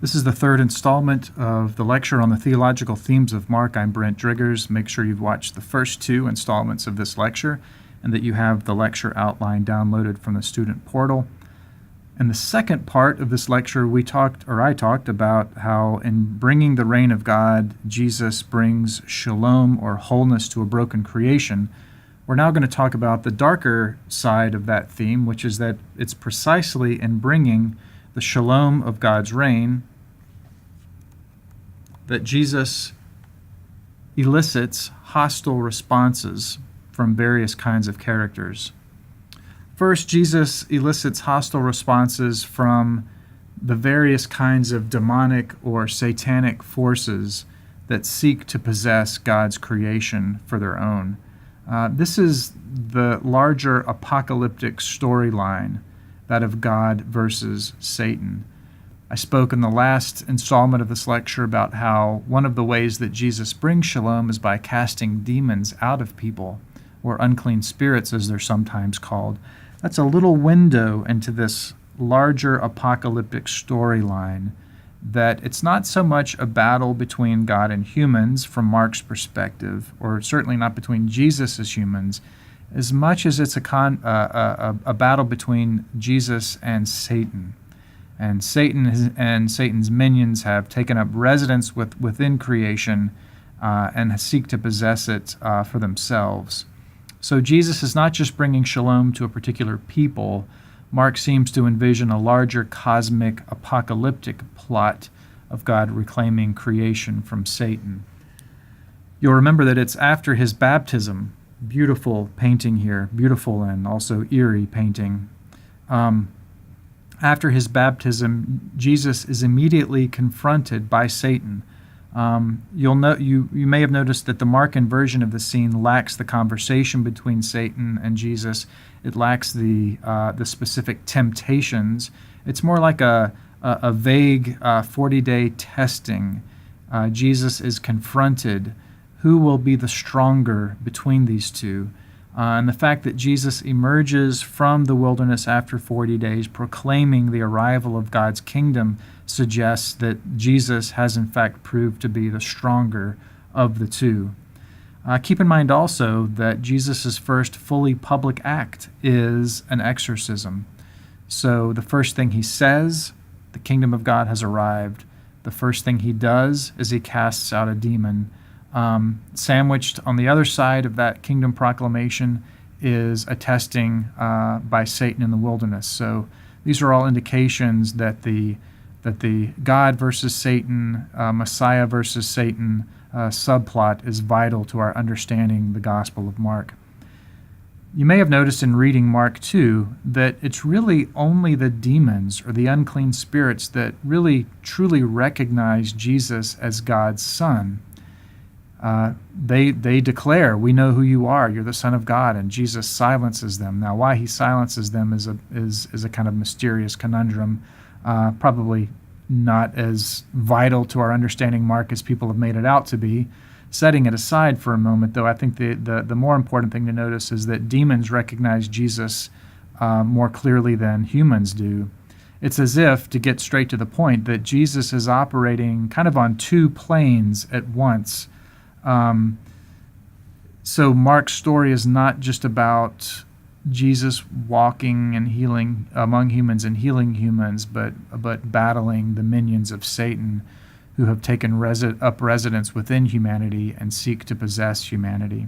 This is the third installment of the lecture on the theological themes of Mark. I'm Brent Driggers. Make sure you've watched the first two installments of this lecture and that you have the lecture outline downloaded from the student portal. In the second part of this lecture, I talked about how in bringing the reign of God, Jesus brings shalom or wholeness to a broken creation. We're now going to talk about the darker side of that theme, which is that it's precisely in bringing the shalom of God's reign that Jesus elicits hostile responses from various kinds of characters. First, Jesus elicits hostile responses from the various kinds of demonic or satanic forces that seek to possess God's creation for their own. This is the larger apocalyptic storyline, that of God versus Satan. I spoke in the last installment of this lecture about how one of the ways that Jesus brings shalom is by casting demons out of people, or unclean spirits as they're sometimes called. That's a little window into this larger apocalyptic storyline, that it's not so much a battle between God and humans from Mark's perspective, or certainly not between Jesus as humans, as much as it's a battle between Jesus and Satan. And Satan and Satan's minions have taken up residence within creation and seek to possess it for themselves. So Jesus is not just bringing shalom to a particular people. Mark seems to envision a larger cosmic apocalyptic plot of God reclaiming creation from Satan. You'll remember that it's after his baptism. Beautiful painting here, beautiful and also eerie painting. After his baptism, Jesus is immediately confronted by Satan. You may have noticed that the Markan version of the scene lacks the conversation between Satan and Jesus. It lacks the specific temptations. It's more like a vague 40-day testing. Jesus is confronted. Who will be the stronger between these two? And the fact that Jesus emerges from the wilderness after 40 days, proclaiming the arrival of God's kingdom, suggests that Jesus has in fact proved to be the stronger of the two. Keep in mind also that Jesus' first fully public act is an exorcism. So the first thing he says, the kingdom of God has arrived. The first thing he does is he casts out a demon. Sandwiched on the other side of that kingdom proclamation is a testing by Satan in the wilderness. So these are all indications that the God versus Satan, Messiah versus Satan subplot is vital to our understanding the Gospel of Mark. You may have noticed in reading Mark 2 that it's really only the demons or the unclean spirits that really truly recognize Jesus as God's Son. They declare, "We know who you are. You're the Son of God," and Jesus silences them. Now, why he silences them is a kind of mysterious conundrum, probably not as vital to our understanding Mark as people have made it out to be. Setting it aside for a moment, though, I think the more important thing to notice is that demons recognize Jesus more clearly than humans do. It's as if, to get straight to the point, that Jesus is operating kind of on two planes at once. So Mark's story is not just about Jesus walking and healing among humans and healing humans, but battling the minions of Satan who have taken up residence within humanity and seek to possess humanity.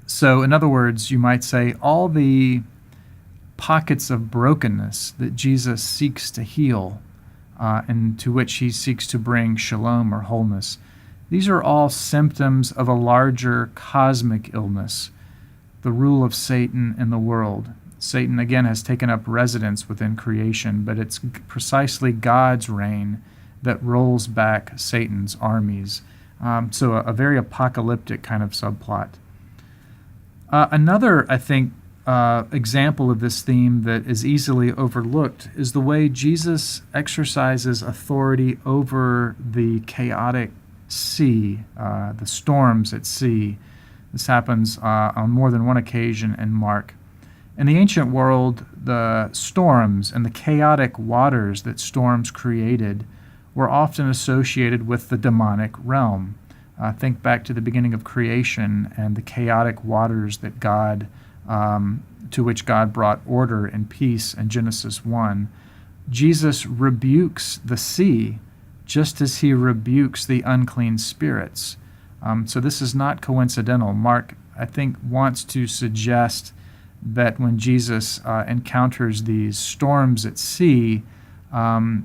So in other words, you might say all the pockets of brokenness that Jesus seeks to heal and to which he seeks to bring shalom or wholeness. These are all symptoms of a larger cosmic illness, the rule of Satan in the world. Satan, again, has taken up residence within creation, but it's precisely God's reign that rolls back Satan's armies. So a very apocalyptic kind of subplot. Another, I think, example of this theme that is easily overlooked is the way Jesus exercises authority over the chaotic sea, the storms at sea. This happens on more than one occasion in Mark. In the ancient world, the storms and the chaotic waters that storms created were often associated with the demonic realm. Think back to the beginning of creation and the chaotic waters that to which God brought order and peace in Genesis 1. Jesus rebukes the sea just as he rebukes the unclean spirits. So this is not coincidental. Mark, I think, wants to suggest that when Jesus encounters these storms at sea,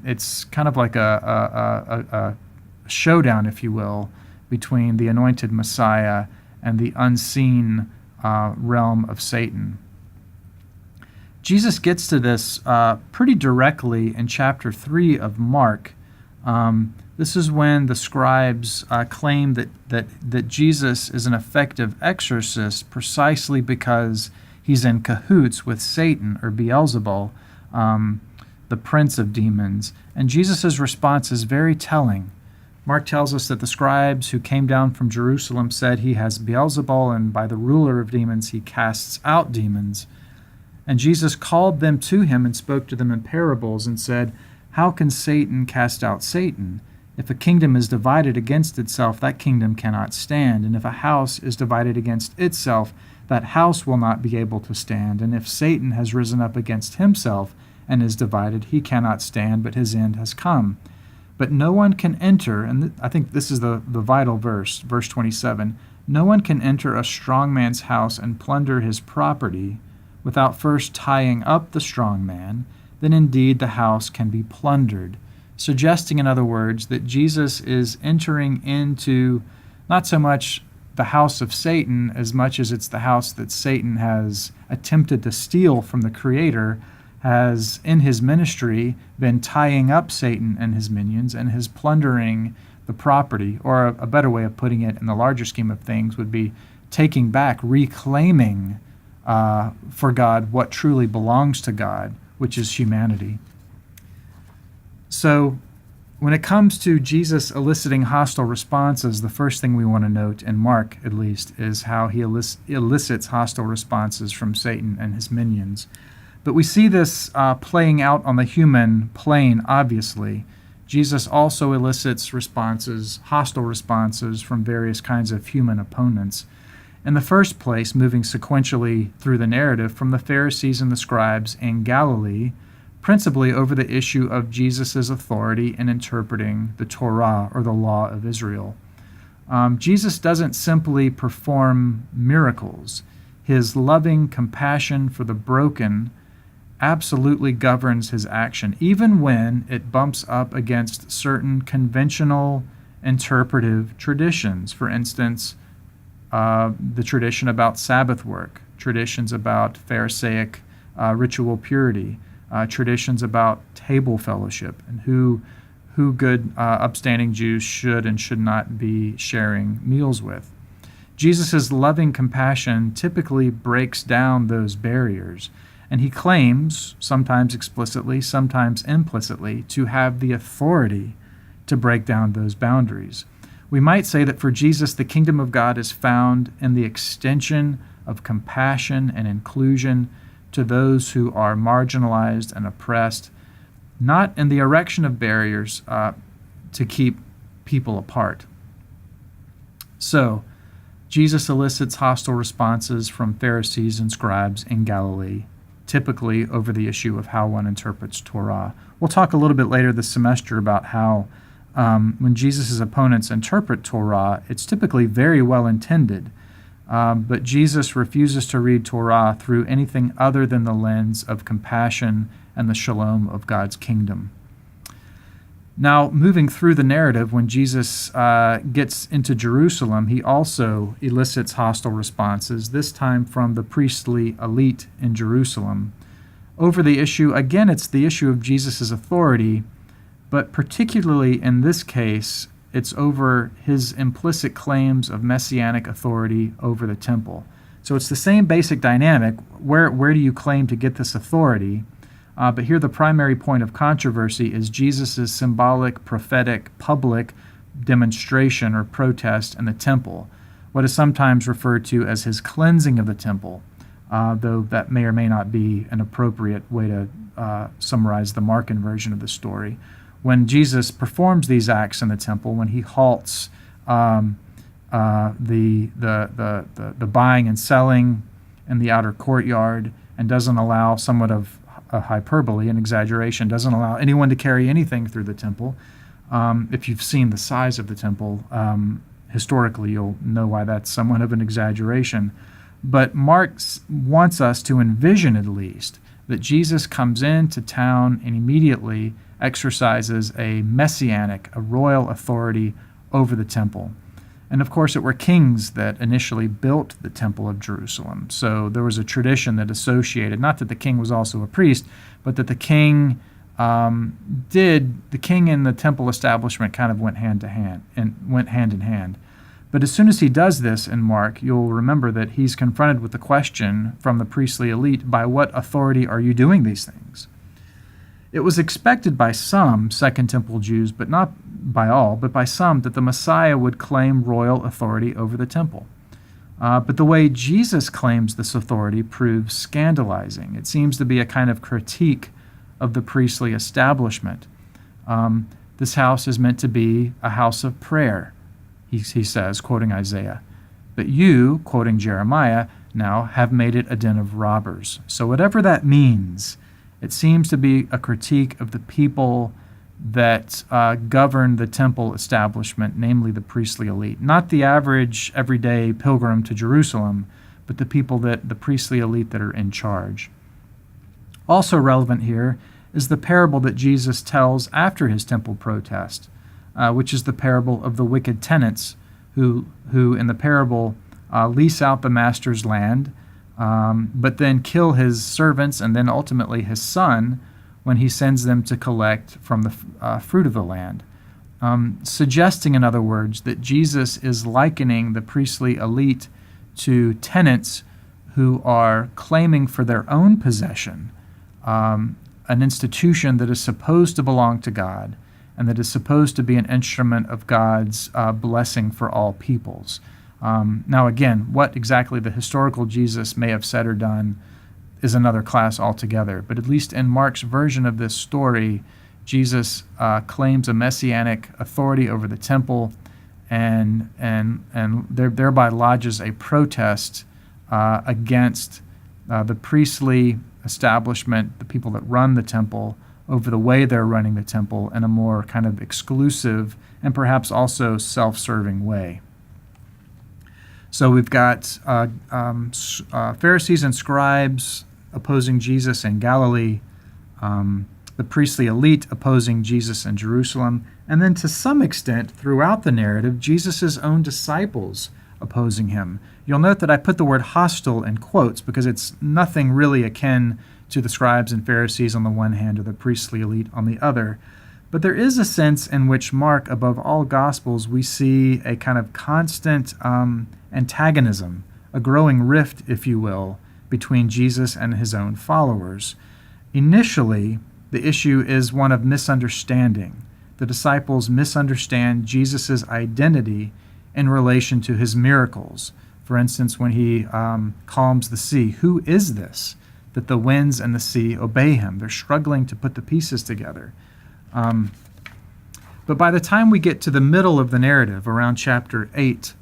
it's kind of like a showdown, if you will, between the anointed Messiah and the unseen realm of Satan. Jesus gets to this pretty directly in chapter 3 of Mark. This is when the scribes claim that Jesus is an effective exorcist precisely because he's in cahoots with Satan or Beelzebul, the prince of demons. And Jesus' response is very telling. Mark tells us that the scribes who came down from Jerusalem said he has Beelzebul, and by the ruler of demons he casts out demons. And Jesus called them to him and spoke to them in parables and said, "How can Satan cast out Satan? If a kingdom is divided against itself, that kingdom cannot stand. And if a house is divided against itself, that house will not be able to stand. And if Satan has risen up against himself and is divided, he cannot stand, but his end has come. But no one can enter," and I think this is the vital verse, verse 27, "no one can enter a strong man's house and plunder his property without first tying up the strong man. Then indeed the house can be plundered." Suggesting, in other words, that Jesus is entering into not so much the house of Satan as much as it's the house that Satan has attempted to steal from the Creator, has in his ministry been tying up Satan and his minions and his plundering the property, or a better way of putting it in the larger scheme of things would be taking back, reclaiming for God what truly belongs to God, which is humanity. So when it comes to Jesus eliciting hostile responses, the first thing we want to note, in Mark at least, is how he elicits hostile responses from Satan and his minions. But we see this playing out on the human plane, obviously. Jesus also elicits responses, hostile responses, from various kinds of human opponents. In the first place, moving sequentially through the narrative, from the Pharisees and the scribes in Galilee, principally over the issue of Jesus' authority in interpreting the Torah, or the law of Israel. Jesus doesn't simply perform miracles. His loving compassion for the broken absolutely governs his action, even when it bumps up against certain conventional interpretive traditions. For instance, the tradition about Sabbath work, traditions about Pharisaic ritual purity, traditions about table fellowship, and who good upstanding Jews should and should not be sharing meals with. Jesus' loving compassion typically breaks down those barriers, and he claims, sometimes explicitly, sometimes implicitly, to have the authority to break down those boundaries. We might say that for Jesus, the kingdom of God is found in the extension of compassion and inclusion to those who are marginalized and oppressed, not in the erection of barriers to keep people apart. So, Jesus elicits hostile responses from Pharisees and scribes in Galilee, typically over the issue of how one interprets Torah. We'll talk a little bit later this semester about how when Jesus' opponents interpret Torah, it's typically very well intended, but Jesus refuses to read Torah through anything other than the lens of compassion and the shalom of God's kingdom. Now, moving through the narrative, when Jesus gets into Jerusalem, he also elicits hostile responses, this time from the priestly elite in Jerusalem. Over the issue, again, it's the issue of Jesus' authority, but particularly in this case, it's over his implicit claims of messianic authority over the temple. So it's the same basic dynamic. Where do you claim to get this authority? But here the primary point of controversy is Jesus' symbolic, prophetic, public demonstration or protest in the temple, what is sometimes referred to as his cleansing of the temple. though that may or may not be an appropriate way to summarize the Markan version of the story. When Jesus performs these acts in the temple, when he halts the buying and selling in the outer courtyard and doesn't allow, somewhat of a hyperbole, an exaggeration, doesn't allow anyone to carry anything through the temple. If you've seen the size of the temple, historically, you'll know why that's somewhat of an exaggeration. But Mark wants us to envision, at least, that Jesus comes into town and immediately exercises a messianic, a royal authority over the temple. And of course, it were kings that initially built the Temple of Jerusalem. So there was a tradition that associated, not that the king was also a priest, but that the king and the temple establishment kind of went hand in hand. But as soon as he does this in Mark, you'll remember that he's confronted with the question from the priestly elite, by what authority are you doing these things? It was expected by some Second Temple Jews, but not by all, but by some, that the Messiah would claim royal authority over the temple. But the way Jesus claims this authority proves scandalizing. It seems to be a kind of critique of the priestly establishment. This house is meant to be a house of prayer, he says, quoting Isaiah. But you, quoting Jeremiah, now have made it a den of robbers. So whatever that means, it seems to be a critique of the people that govern the temple establishment, namely the priestly elite. Not the average, everyday pilgrim to Jerusalem, but the people the priestly elite that are in charge. Also relevant here is the parable that Jesus tells after his temple protest, which is the parable of the wicked tenants who in the parable lease out the master's land, but then kill his servants and then ultimately his son when he sends them to collect from the fruit of the land, suggesting, in other words, that Jesus is likening the priestly elite to tenants who are claiming for their own possession an institution that is supposed to belong to God and that is supposed to be an instrument of God's blessing for all peoples. Now, again, what exactly the historical Jesus may have said or done is another class altogether. But at least in Mark's version of this story, Jesus claims a messianic authority over the temple and thereby lodges a protest against the priestly establishment, the people that run the temple, over the way they're running the temple in a more kind of exclusive and perhaps also self-serving way. So we've got Pharisees and scribes opposing Jesus in Galilee, the priestly elite opposing Jesus in Jerusalem, and then to some extent throughout the narrative, Jesus' own disciples opposing him. You'll note that I put the word hostile in quotes because it's nothing really akin to the scribes and Pharisees on the one hand or the priestly elite on the other. But there is a sense in which Mark, above all Gospels, we see a kind of constant antagonism, a growing rift, if you will, between Jesus and his own followers. Initially, the issue is one of misunderstanding. The disciples misunderstand Jesus' identity in relation to his miracles. For instance, when he calms the sea, who is this that the winds and the sea obey him? They're struggling to put the pieces together. But by the time we get to the middle of the narrative, around chapter 8,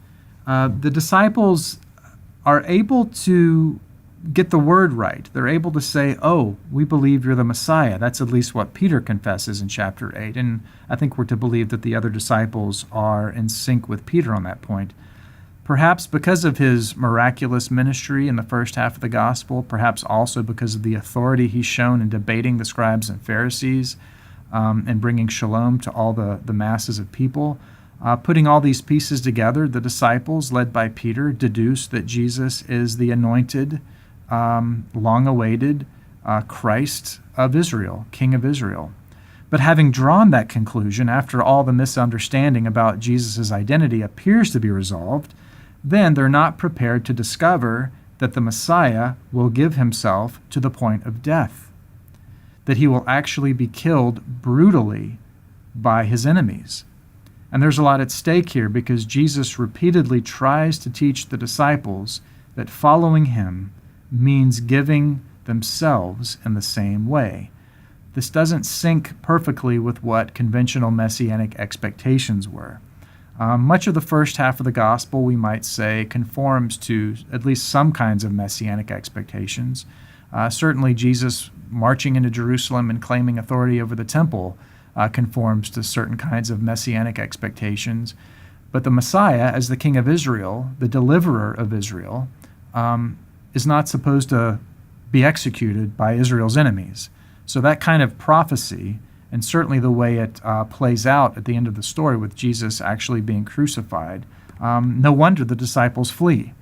the disciples are able to get the word right. They're able to say, oh, we believe you're the Messiah. That's at least what Peter confesses in chapter 8. And I think we're to believe that the other disciples are in sync with Peter on that point. Perhaps because of his miraculous ministry in the first half of the gospel, perhaps also because of the authority he's shown in debating the scribes and Pharisees and bringing shalom to all the masses of people. Putting all these pieces together, the disciples, led by Peter, deduce that Jesus is the anointed, long-awaited Christ of Israel, King of Israel. But having drawn that conclusion, after all the misunderstanding about Jesus' identity appears to be resolved, then they're not prepared to discover that the Messiah will give himself to the point of death, that he will actually be killed brutally by his enemies. And there's a lot at stake here because Jesus repeatedly tries to teach the disciples that following him means giving themselves in the same way. This doesn't sync perfectly with what conventional messianic expectations were. Much of the first half of the gospel, we might say, conforms to at least some kinds of messianic expectations. Certainly, Jesus marching into Jerusalem and claiming authority over the temple conforms to certain kinds of messianic expectations. But the Messiah, as the King of Israel, the deliverer of Israel, is not supposed to be executed by Israel's enemies. So that kind of prophecy, and certainly the way it plays out at the end of the story with Jesus actually being crucified, no wonder the disciples flee.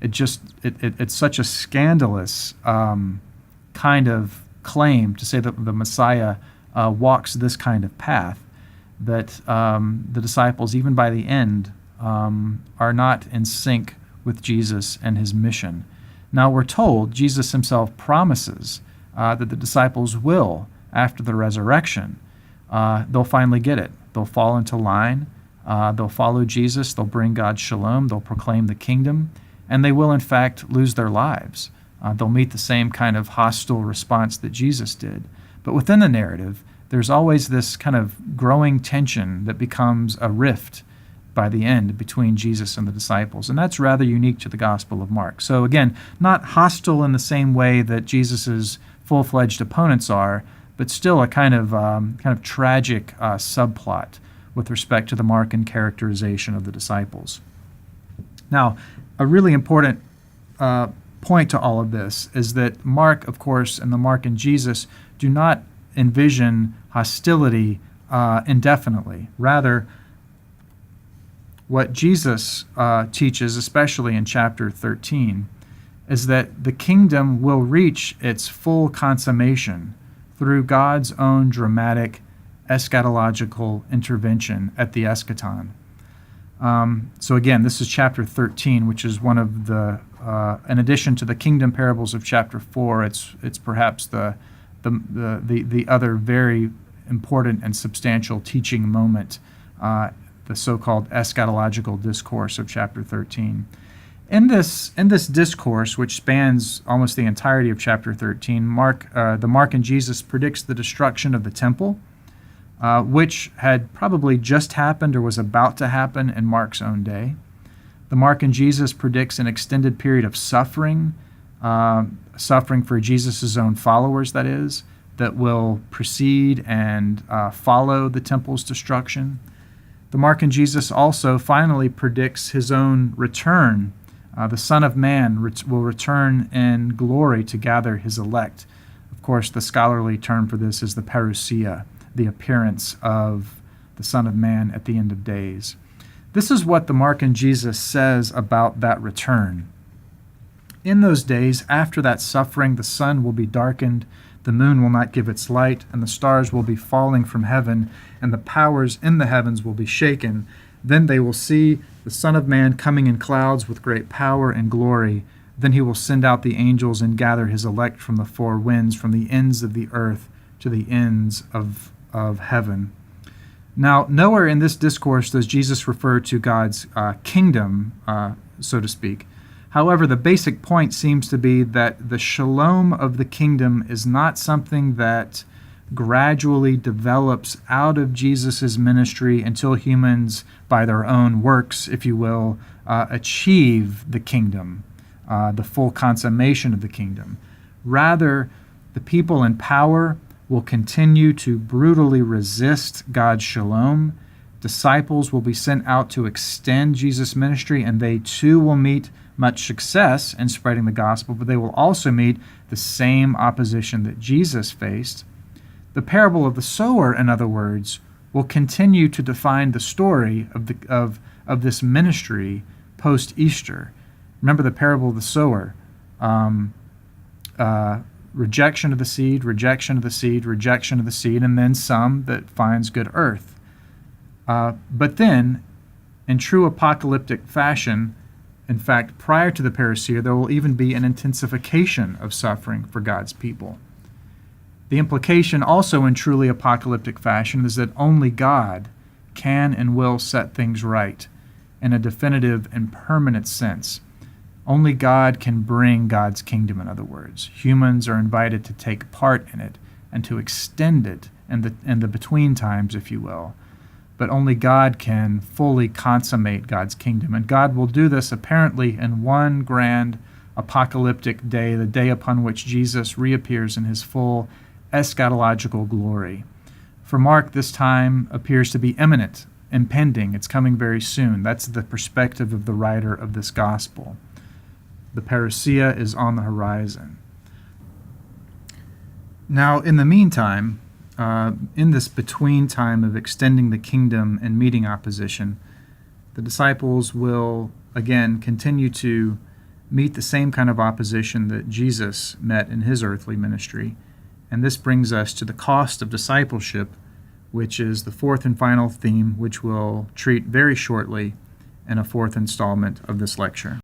It's such a scandalous kind of claim to say that the Messiah walks this kind of path, that the disciples, even by the end, are not in sync with Jesus and his mission. Now we're told Jesus himself promises that the disciples will, after the resurrection, they'll finally get it. They'll fall into line. They'll follow Jesus. They'll bring God's shalom. They'll proclaim the kingdom. And they will, in fact, lose their lives. They'll meet the same kind of hostile response that Jesus did. But within the narrative, there's always this kind of growing tension that becomes a rift by the end between Jesus and the disciples. And that's rather unique to the Gospel of Mark. So again, not hostile in the same way that Jesus's full-fledged opponents are, but still a kind of tragic subplot with respect to the Markan characterization of the disciples. Now, a really important point to all of this is that Mark, of course, and the Markan Jesus do not envision hostility indefinitely. Rather, what Jesus teaches, especially in chapter 13, is that the kingdom will reach its full consummation through God's own dramatic eschatological intervention at the eschaton. So again, this is chapter 13, which is one of the, in addition to the kingdom parables of chapter 4, it's perhaps the other very important and substantial teaching moment, the so-called eschatological discourse of chapter 13. In this discourse, which spans almost the entirety of chapter 13, the Markan Jesus predicts the destruction of the temple, which had probably just happened or was about to happen in Mark's own day. The Markan Jesus predicts an extended period of suffering for Jesus' own followers, that is, that will precede and follow the temple's destruction. The Markan Jesus also finally predicts his own return. The Son of Man will return in glory to gather his elect. Of course, the scholarly term for this is the parousia, the appearance of the Son of Man at the end of days. This is what the Markan Jesus says about that return. In those days, after that suffering, the sun will be darkened, the moon will not give its light, and the stars will be falling from heaven, and the powers in the heavens will be shaken. Then they will see the Son of Man coming in clouds with great power and glory. Then he will send out the angels and gather his elect from the four winds, from the ends of the earth to the ends of heaven. Now, nowhere in this discourse does Jesus refer to God's kingdom, so to speak. However, the basic point seems to be that the shalom of the kingdom is not something that gradually develops out of Jesus' ministry until humans, by their own works, if you will, achieve the kingdom, the full consummation of the kingdom. Rather, the people in power will continue to brutally resist God's shalom. Disciples will be sent out to extend Jesus' ministry, and they too will meet much success in spreading the gospel, but they will also meet the same opposition that Jesus faced. The parable of the sower, in other words, will continue to define the story of this ministry post-Easter. Remember the parable of the sower. Rejection of the seed, rejection of the seed, rejection of the seed, and then some that finds good earth. But then, in true apocalyptic fashion, in fact, prior to the parousia, there will even be an intensification of suffering for God's people. The implication also in truly apocalyptic fashion is that only God can and will set things right in a definitive and permanent sense. Only God can bring God's kingdom, in other words. Humans are invited to take part in it and to extend it in the between times, if you will. But only God can fully consummate God's kingdom. And God will do this apparently in one grand apocalyptic day, the day upon which Jesus reappears in his full eschatological glory. For Mark, this time appears to be imminent, impending. It's coming very soon. That's the perspective of the writer of this gospel. The parousia is on the horizon. Now, in the meantime, in this between time of extending the kingdom and meeting opposition, the disciples will again continue to meet the same kind of opposition that Jesus met in his earthly ministry. And this brings us to the cost of discipleship, which is the fourth and final theme, which we'll treat very shortly in a fourth installment of this lecture.